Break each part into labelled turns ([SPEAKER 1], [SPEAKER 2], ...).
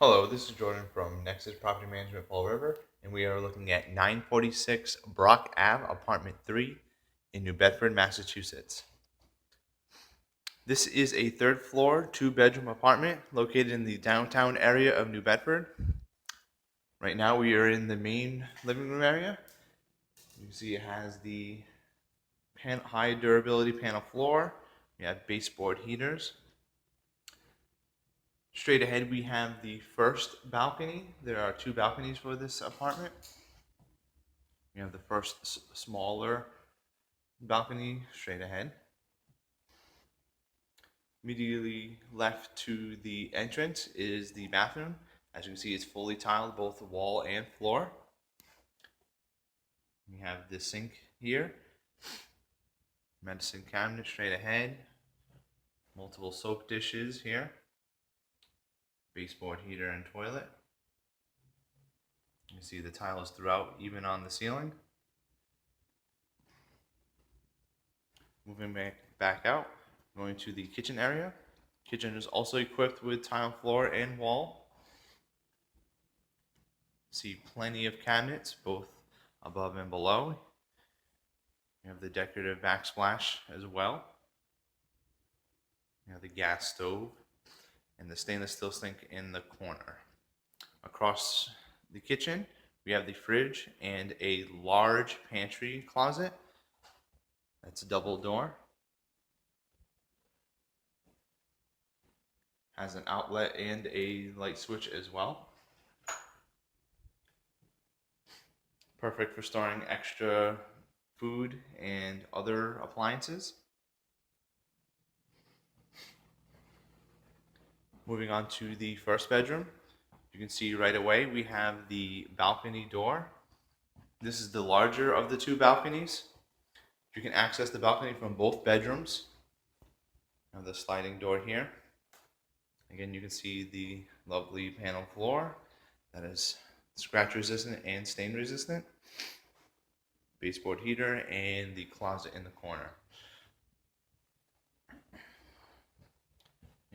[SPEAKER 1] Hello, this is Jordan from Nexus Property Management Fall River, and we are looking at 946 Brock Ave, Apartment 3 in New Bedford, Massachusetts. This is a third floor, 2-bedroom apartment located in the downtown area of New Bedford. Right now we are in the main living room area. You can see it has the high durability panel floor. We have baseboard heaters. Straight ahead, we have the first balcony. There are 2 balconies for this apartment. We have the first smaller balcony straight ahead. Immediately left to the entrance is the bathroom. As you can see, it's fully tiled, both wall and floor. We have the sink here. Medicine cabinet straight ahead. Multiple soap dishes here. Baseboard heater and toilet. You can see the tiles throughout, even on the ceiling. Moving back out, going to the kitchen area. Kitchen is also equipped with tile floor and wall. See plenty of cabinets, both above and below. You have the decorative backsplash as well. You have the gas stove and the stainless steel sink in the corner. Across the kitchen, we have the fridge and a large pantry closet. That's a double door. Has an outlet and a light switch as well. Perfect for storing extra food and other appliances. Moving on to the first bedroom. You can see right away we have the balcony door. This is the larger of the 2 balconies. You can access the balcony from both bedrooms. You have the sliding door here. Again, you can see the lovely panel floor that is scratch resistant and stain resistant. Baseboard heater and the closet in the corner.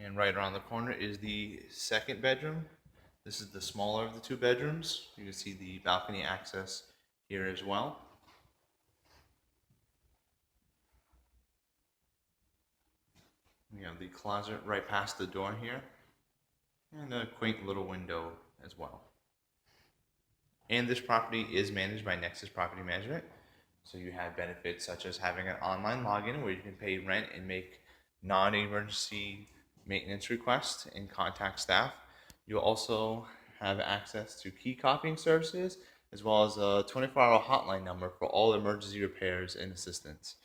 [SPEAKER 1] And right around the corner is the second bedroom. This is the smaller of the 2 bedrooms. You can see the balcony access here as well. We have the closet right past the door here, and a quaint little window as well. And this property is managed by Nexus Property Management, so you have benefits such as having an online login where you can pay rent and make non-emergency maintenance requests and contact staff. You'll also have access to key copying services as well as a 24-hour hotline number for all emergency repairs and assistance.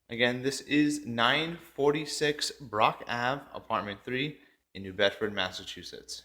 [SPEAKER 1] Again, this is 946 Brock Ave, Apartment 3 in New Bedford, Massachusetts.